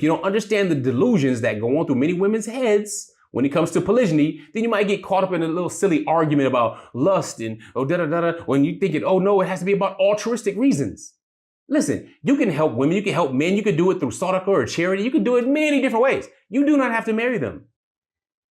If you don't understand the delusions that go on through many women's heads when it comes to polygyny, then you might get caught up in a little silly argument about lust and when you thinking, oh no, it has to be about altruistic reasons. Listen, you can help women, you can help men, you can do it through Sodaka or charity, you can do it many different ways. You do not have to marry them.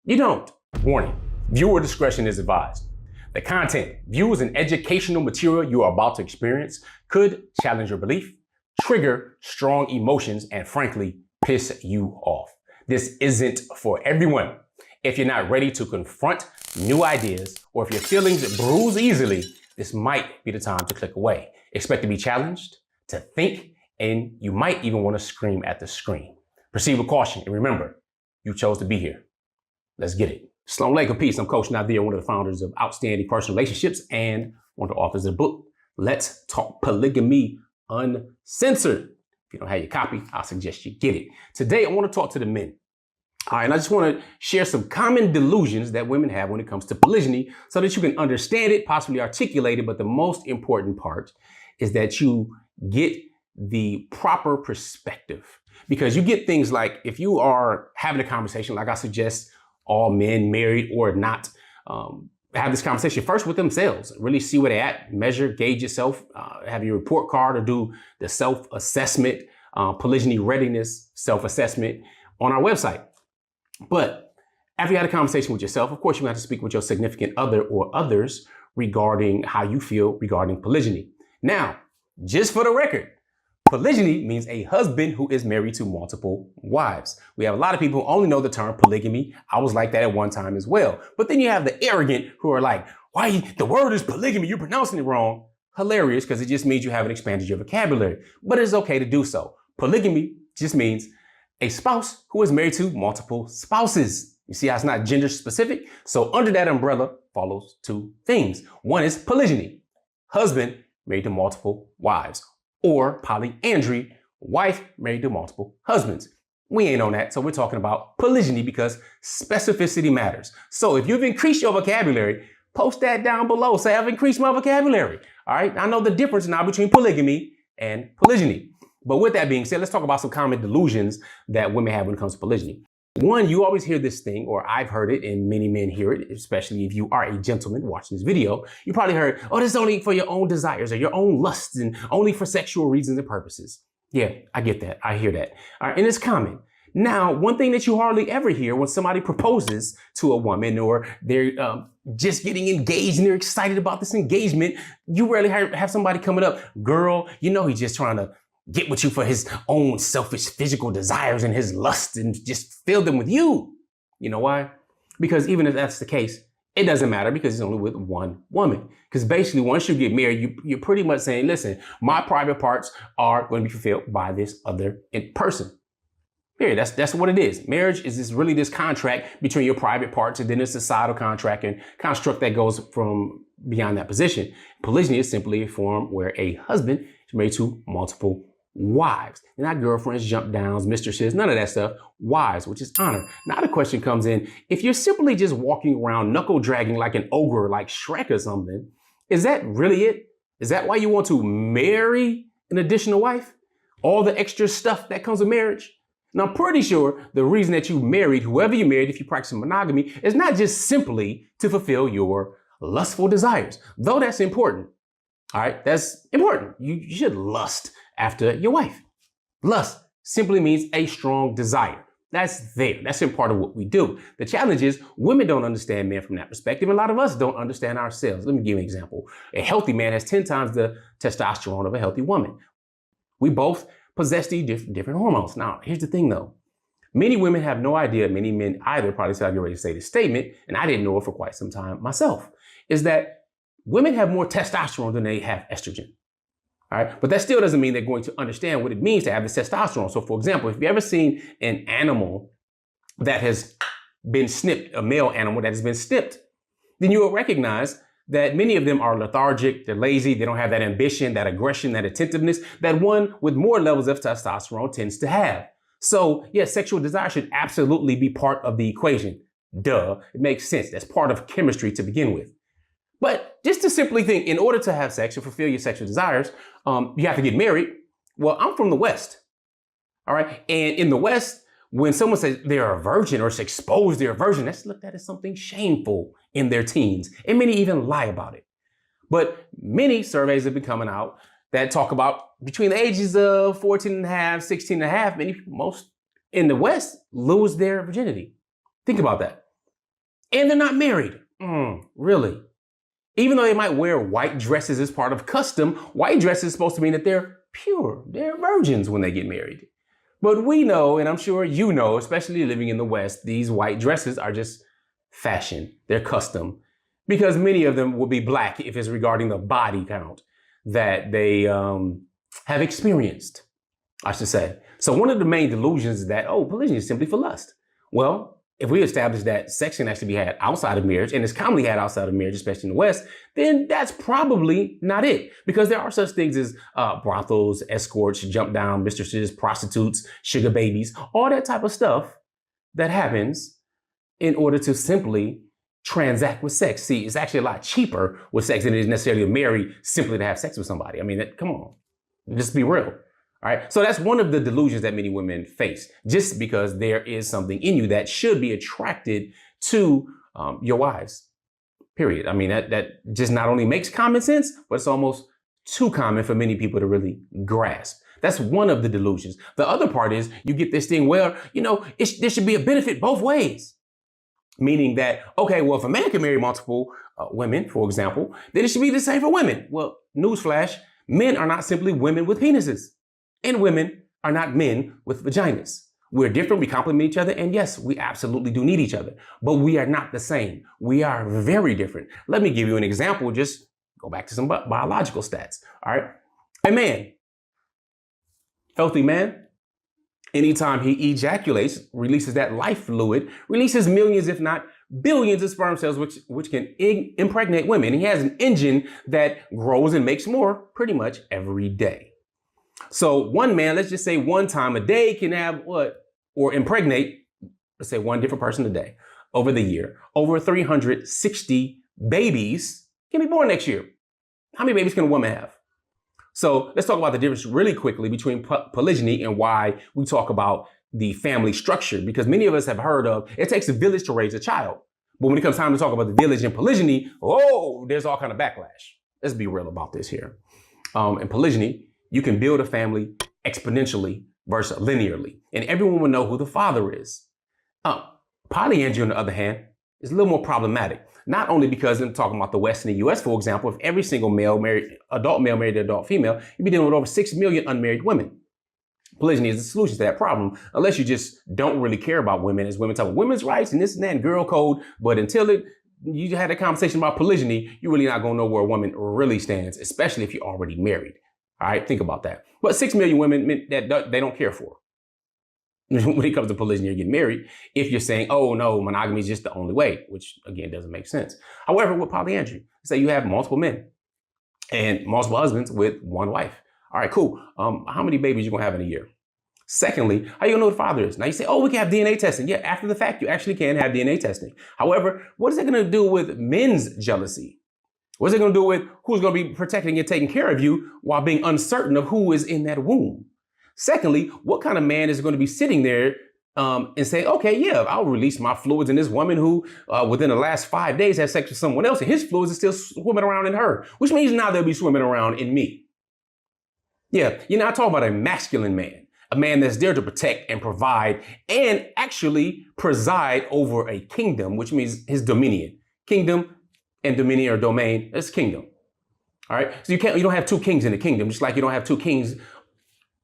You don't. Warning, viewer discretion is advised. The content, views, and educational material you are about to experience could challenge your belief, trigger strong emotions, and frankly, piss you off. This isn't for everyone. If you're not ready to confront new ideas, or if your feelings bruise easily, this might be the time to click away. Expect to be challenged, to think, and you might even want to scream at the screen. Proceed with caution, and remember, you chose to be here. Let's get it. Shalom Alaikum, peace. I'm Coach Nazir, one of the founders of Outstanding Personal Relationships and one of the authors of the book, Let's Talk Polygamy Uncensored. If you don't have your copy, I suggest you get it. Today, I want to talk to the men. All right, and I just want to share some common delusions that women have when it comes to polygyny so that you can understand it, possibly articulate it, but the most important part is that you get the proper perspective. Because you get things like, if you are having a conversation, like I suggest all men, married or not, have this conversation first with themselves, really see where they're at, measure, gauge yourself, have your report card or do the self-assessment, polygyny readiness self-assessment on our website. But after you had a conversation with yourself, of course, you have to speak with your significant other or others regarding how you feel regarding polygyny. Now, just for the record, polygyny means a husband who is married to multiple wives. We have a lot of people who only know the term polygamy. I was like that at one time as well. But then you have the arrogant who are like, why the word is polygamy? You're pronouncing it wrong. Hilarious, because it just means you haven't expanded your vocabulary. But it's okay to do so. Polygamy just means a spouse who is married to multiple spouses. You see how it's not gender specific? So under that umbrella follows two things. One is polygyny, husband married to multiple wives. Or polyandry, wife married to multiple husbands. We ain't on that, so we're talking about polygyny because specificity matters. So if you've increased your vocabulary, post that down below. Say, I've increased my vocabulary. All right, I know the difference now between polygamy and polygyny. But with that being said, let's talk about some common delusions that women have when it comes to polygyny. One, you always hear this thing, or I've heard it, and many men hear it, especially if you are a gentleman watching this video. You probably heard, oh, this is only for your own desires or your own lusts and only for sexual reasons and purposes. Yeah, I get that. I hear that. All right, and it's common. Now, one thing that you hardly ever hear when somebody proposes to a woman or they're just getting engaged and they're excited about this engagement, you rarely have somebody coming up, girl, you know he's just trying to get with you for his own selfish physical desires and his lust and just fill them with you. You know why? Because even if that's the case, it doesn't matter because it's only with one woman. Because basically, once you get married, you're pretty much saying, listen, my private parts are going to be fulfilled by this other person. Period. That's what it is. Marriage is really this contract between your private parts, and then it's a societal contract and construct that goes from beyond that position. Polygyny is simply a form where a husband is married to multiple wives. They're not girlfriends, jump downs, mistresses, none of that stuff. Wives, which is honor. Now the question comes in, if you're simply just walking around knuckle dragging like an ogre, like Shrek or something, is that really it? Is that why you want to marry an additional wife? All the extra stuff that comes with marriage? Now, I'm pretty sure the reason that you married, whoever you married, if you practice monogamy, is not just simply to fulfill your lustful desires, though that's important. All right, that's important. You should lust after your wife. Lust simply means a strong desire. That's there. That's in part of what we do. The challenge is women don't understand men from that perspective. A lot of us don't understand ourselves. Let me give you an example. A healthy man has 10 times the testosterone of a healthy woman. We both possess these different hormones. Now, here's the thing though. Many women have no idea, many men either, probably said I'd get ready to say this statement, and I didn't know it for quite some time myself, is that women have more testosterone than they have estrogen. All right, but that still doesn't mean they're going to understand what it means to have this testosterone. So for example, if you've ever seen an animal that has been snipped, a male animal that has been snipped, then you will recognize that many of them are lethargic, they're lazy, they don't have that ambition, that aggression, that attentiveness that one with more levels of testosterone tends to have. So yeah, sexual desire should absolutely be part of the equation. Duh, it makes sense. That's part of chemistry to begin with. But just to simply think, in order to have sex or fulfill your sexual desires, you have to get married. Well, I'm from the West. All right. And in the West, when someone says they're a virgin or exposed they're a virgin, that's looked at as something shameful in their teens. And many even lie about it. But many surveys have been coming out that talk about between the ages of 14 and a half, 16 and a half, most in the West lose their virginity. Think about that. And they're not married. Really? Even though they might wear white dresses as part of custom, white dress is supposed to mean that they're pure. They're virgins when they get married. But we know, and I'm sure you know, especially living in the West, these white dresses are just fashion. They're custom. Because many of them will be black if it's regarding the body count that they have experienced, I should say. So one of the main delusions is that, polygyny is simply for lust. Well, if we establish that sex can actually be had outside of marriage, and it's commonly had outside of marriage, especially in the West, then that's probably not it. Because there are such things as brothels, escorts, jump down mistresses, prostitutes, sugar babies, all that type of stuff that happens in order to simply transact with sex. See, it's actually a lot cheaper with sex than it is necessarily to marry simply to have sex with somebody. I mean, come on, just be real. All right. So that's one of the delusions that many women face, just because there is something in you that should be attracted to your wives, period. I mean, that just not only makes common sense, but it's almost too common for many people to really grasp. That's one of the delusions. The other part is you get this thing where, there should be a benefit both ways. Meaning that, okay, well, if a man can marry multiple women, for example, then it should be the same for women. Well, newsflash, men are not simply women with penises. And women are not men with vaginas. We're different, we complement each other, and yes, we absolutely do need each other. But we are not the same. We are very different. Let me give you an example, just go back to some biological stats, all right? A man, healthy man, anytime he ejaculates, releases that life fluid, releases millions, if not billions of sperm cells, which can impregnate women. He has an engine that grows and makes more pretty much every day. So one man, let's just say one time a day, can have or impregnate, let's say one different person a day over the year. Over 360 babies can be born next year. How many babies can a woman have? So let's talk about the difference really quickly between polygyny and why we talk about the family structure, because many of us have heard of it takes a village to raise a child. But when it comes time to talk about the village and polygyny, there's all kind of backlash. Let's be real about this here. In polygyny, you can build a family exponentially versus linearly, and everyone will know who the father is. Polyandry, on the other hand, is a little more problematic. Not only because I'm talking about the West and the US, for example, if every single adult male married an adult female, you'd be dealing with over 6 million unmarried women. Polygyny is the solution to that problem, unless you just don't really care about women, as women talk about women's rights and this and that and girl code. But until you had a conversation about polygyny, you're really not going to know where a woman really stands, especially if you're already married. All right, think about that. But 6 million women that they don't care for. When it comes to polygyny or getting married, if you're saying, oh no, monogamy is just the only way, which again doesn't make sense. However, with polyandry, say you have multiple men and multiple husbands with one wife. All right, cool. How many babies you gonna have in a year? Secondly, how you gonna know who the father is? Now you say, we can have DNA testing. Yeah, after the fact, you actually can have DNA testing. However, what is it gonna do with men's jealousy? What's it gonna do with who's gonna be protecting and taking care of you while being uncertain of who is in that womb? Secondly, what kind of man is going to be sitting there and say, okay, yeah, I'll release my fluids in this woman who within the last 5 days had sex with someone else and his fluids are still swimming around in her, which means now they'll be swimming around in me. Yeah, you're not talking about a masculine man, a man that's there to protect and provide and actually preside over a kingdom, which means his dominion. Kingdom and dominion or domain, that's kingdom. All right, so you don't have two kings in the kingdom, just like you don't have two kings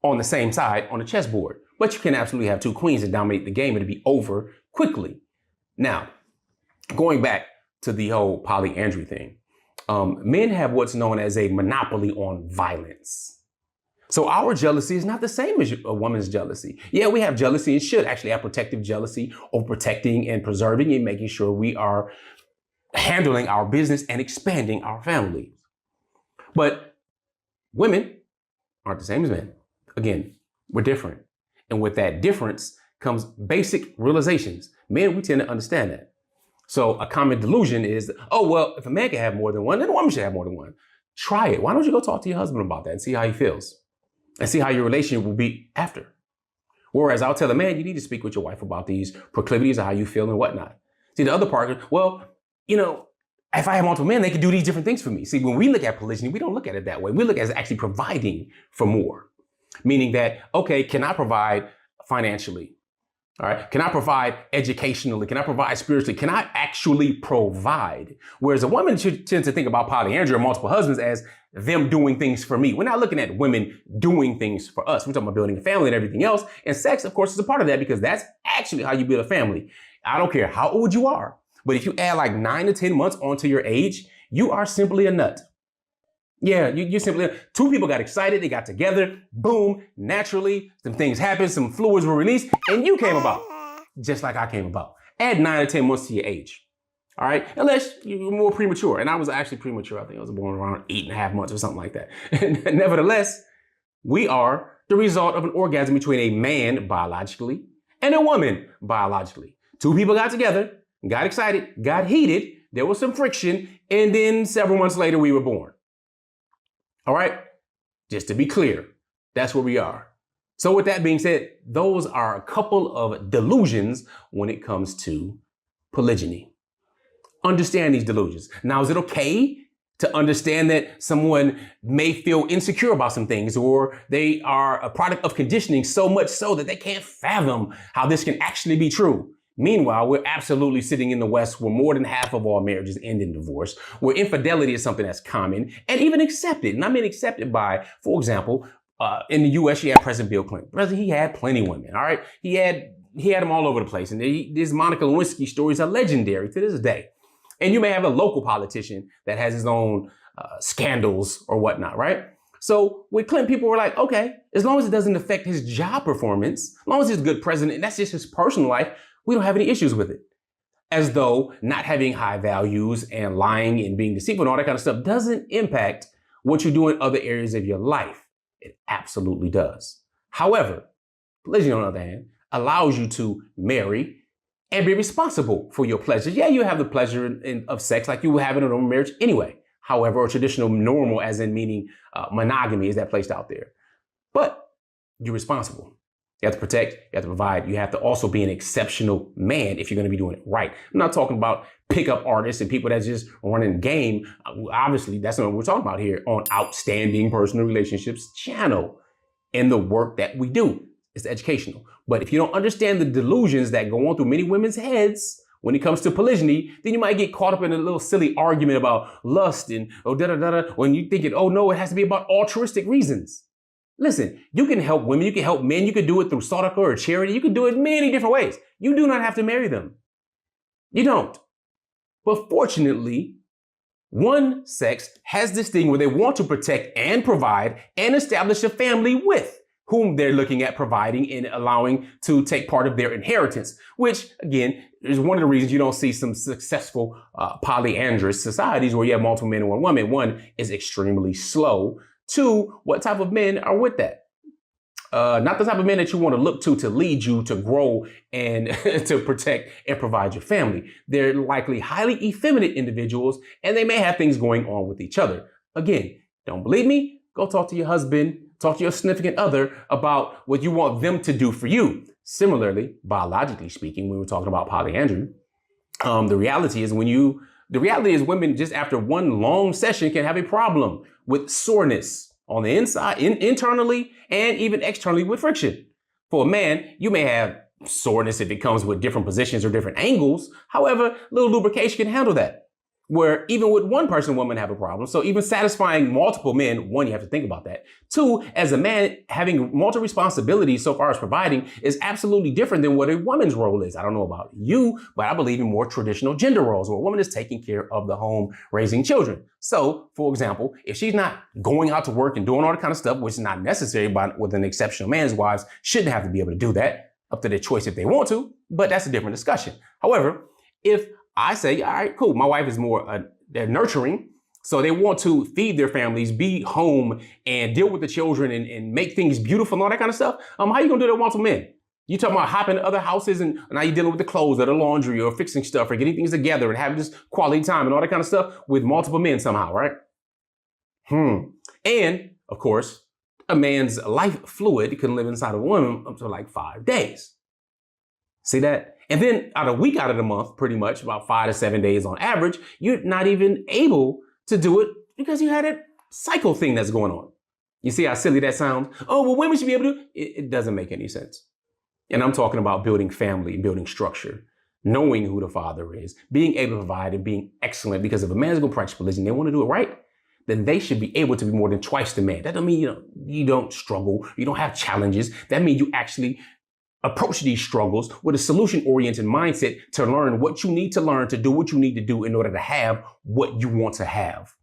on the same side on the chessboard. But you can absolutely have two queens and dominate the game and it'll be over quickly. Now, going back to the whole polyandry thing, men have what's known as a monopoly on violence. So our jealousy is not the same as a woman's jealousy. Yeah, we have jealousy and should actually have protective jealousy of protecting and preserving and making sure we are handling our business and expanding our families. But women aren't the same as men. Again, we're different. And with that difference comes basic realizations. Men, we tend to understand that. So a common delusion is, if a man can have more than one, then a woman should have more than one. Try it. Why don't you go talk to your husband about that and see how he feels? And see how your relationship will be after. Whereas I'll tell a man, you need to speak with your wife about these proclivities of how you feel and whatnot. See, the other part, well, if I have multiple men, they can do these different things for me. See, when we look at polygyny, we don't look at it that way. We look at it as actually providing for more. Meaning that, okay, can I provide financially? All right. Can I provide educationally? Can I provide spiritually? Can I actually provide? Whereas a woman should tend to think about polyandry or multiple husbands as them doing things for me. We're not looking at women doing things for us. We're talking about building a family and everything else. And sex, of course, is a part of that because that's actually how you build a family. I don't care how old you are, but if you add like 9 to 10 months onto your age, you are simply a nut. Yeah, you're simply, two people got excited, they got together, boom, naturally, some things happened, some fluids were released, and you came about, just like I came about. Add 9 to 10 months to your age, all right? Unless you're more premature, and I was actually premature. I think I was born around 8.5 months or something like that. Nevertheless, we are the result of an orgasm between a man biologically and a woman biologically. Two people got together, got excited, got heated, there was some friction, and then several months later, we were born. All right, just to be clear, that's where we are. So with that being said, those are a couple of delusions when it comes to polygyny. Understand these delusions. Now, is it okay to understand that someone may feel insecure about some things or they are a product of conditioning so much so that they can't fathom how this can actually be true? Meanwhile, we're absolutely sitting in the West where more than half of all marriages end in divorce, where infidelity is something that's common and even accepted. And I mean accepted by, for example, in the U.S., you had President Bill Clinton. President, he had plenty of women, all right? He had them all over the place. And these Monica Lewinsky stories are legendary to this day. And you may have a local politician that has his own scandals or whatnot, right? So with Clinton, people were like, okay, as long as it doesn't affect his job performance, as long as he's a good president, and that's just his personal life, we don't have any issues with it. As though not having high values and lying and being deceitful and all that kind of stuff doesn't impact what you do in other areas of your life. It absolutely does. However, polygyny, on the other hand, allows you to marry and be responsible for your pleasures. Yeah, you have the pleasure of sex like you would have in a normal marriage anyway. However, a traditional normal, as in meaning monogamy, is that placed out there. But you're responsible. You have to protect, you have to provide, you have to also be an exceptional man if you're going to be doing it right. I'm not talking about pickup artists and people that just running game. Obviously, that's not what we're talking about here on Outstanding Personal Relationships channel. And the work that we do is educational. But if you don't understand the delusions that go on through many women's heads when it comes to polygyny, then you might get caught up in a little silly argument about lust and when you thinking, oh no, it has to be about altruistic reasons. Listen, you can help women, you can help men, you can do it through Sadaqah or charity, you can do it many different ways. You do not have to marry them. You don't. But fortunately, one sex has this thing where they want to protect and provide and establish a family with whom they're looking at providing and allowing to take part of their inheritance, which again, is one of the reasons you don't see some successful polyandrous societies where you have multiple men and one woman. One is extremely slow. Two, what type of men are with that? Not the type of men that you want to look to lead you to grow and to protect and provide your family. They're likely highly effeminate individuals, and they may have things going on with each other. Again, don't believe me? Go talk to your husband, talk to your significant other about what you want them to do for you. Similarly, biologically speaking, when we're talking about polyandry, the reality is women just after one long session can have a problem with soreness on the inside, internally, and even externally with friction. For a man, you may have soreness if it comes with different positions or different angles. However, little lubrication can handle that. Where even with one person, women have a problem. So even satisfying multiple men, one, you have to think about that. Two, as a man, having multiple responsibilities so far as providing is absolutely different than what a woman's role is. I don't know about you, but I believe in more traditional gender roles where a woman is taking care of the home, raising children. So, for example, if she's not going out to work and doing all that kind of stuff, which is not necessary, but with an exceptional man's wives shouldn't have to be able to do that, up to their choice if they want to, but that's a different discussion. However, if I say, all right, cool. My wife is more, they're nurturing. So they want to feed their families, be home and deal with the children and make things beautiful and all that kind of stuff. How you gonna do that with multiple men? You talking about hopping to other houses and now you're dealing with the clothes or the laundry or fixing stuff or getting things together and having this quality time and all that kind of stuff with multiple men somehow, right? And of course, a man's life fluid can live inside of a woman up to like 5 days. See that? And then a week out of the month, pretty much about 5 to 7 days on average, you're not even able to do it because you had a cycle thing that's going on. You see how silly that sounds? Oh, well, women should be able to. It doesn't make any sense. And I'm talking about building family, building structure, knowing who the father is, being able to provide and being excellent. Because if a man's going to practice polygyny, they want to do it right, then they should be able to be more than twice the man. That doesn't mean you don't struggle, you don't have challenges. That means you actually approach these struggles with a solution-oriented mindset to learn what you need to learn, to do what you need to do in order to have what you want to have.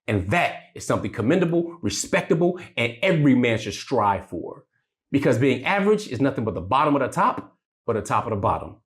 And that is something commendable, respectable, and every man should strive for. Because being average is nothing but the bottom of the top, but the top of the bottom.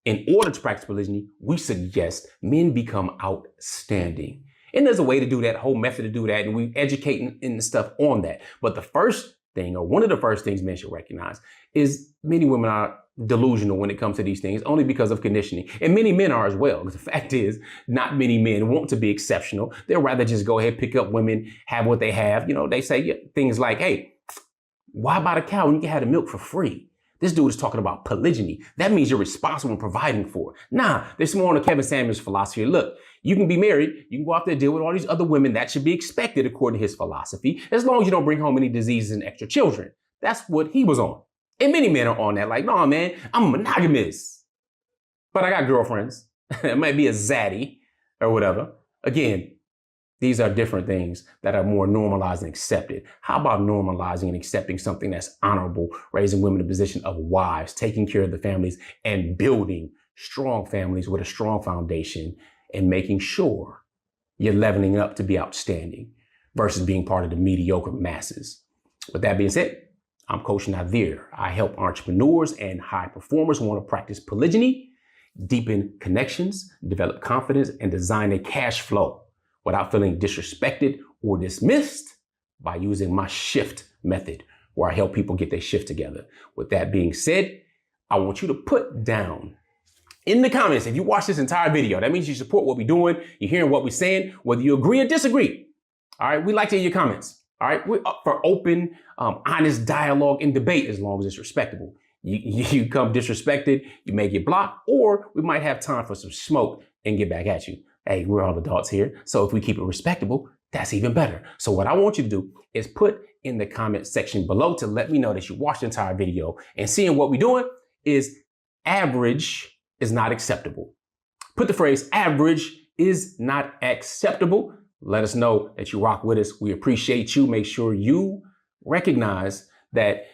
In order to practice polygyny, we suggest men become outstanding. And there's a way to do that, a whole method to do that, and we educate and stuff on that. But the first thing, or one of the first things men should recognize, is many women are delusional when it comes to these things, only because of conditioning. And many men are as well, because the fact is, not many men want to be exceptional. They'd rather just go ahead, pick up women, have what they have. You know, they say things like, hey, why buy a cow when you can have the milk for free? This dude is talking about polygyny. That means you're responsible and providing for it. Nah, there's more on the Kevin Samuels philosophy. Look, you can be married, you can go out there and deal with all these other women. That should be expected according to his philosophy, as long as you don't bring home any diseases and extra children. That's what he was on. And many men are on that, like, no, man, I'm monogamous. But I got girlfriends. It might be a zaddy or whatever. Again, these are different things that are more normalized and accepted. How about normalizing and accepting something that's honorable, raising women in the position of wives, taking care of the families, and building strong families with a strong foundation, and making sure you're leveling up to be outstanding versus being part of the mediocre masses. With that being said, I'm Coach Nazir. I help entrepreneurs and high performers who want to practice polygyny, deepen connections, develop confidence, and design a cash flow without feeling disrespected or dismissed by using my shift method, where I help people get their shift together. With that being said, I want you to put down in the comments, if you watch this entire video, that means you support what we're doing, you're hearing what we're saying, whether you agree or disagree. All right, we like to hear your comments. All right, we're up for open, honest dialogue and debate as long as it's respectable. You come disrespected, you may get blocked, or we might have time for some smoke and get back at you. Hey, we're all adults here, so if we keep it respectable, that's even better. So what I want you to do is put in the comment section below to let me know that you watched the entire video, and seeing what we're doing is average is not acceptable. Put the phrase average is not acceptable. Let us know that you rock with us. We appreciate you. Make sure you recognize that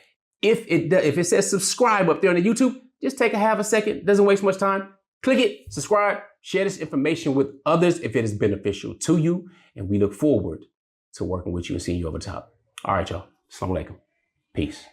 if it says subscribe up there on the YouTube, just take a half a second. Doesn't waste much time. Click it, subscribe, share this information with others if it is beneficial to you. And we look forward to working with you and seeing you over top. All right, y'all. Assalamu alaikum. Peace.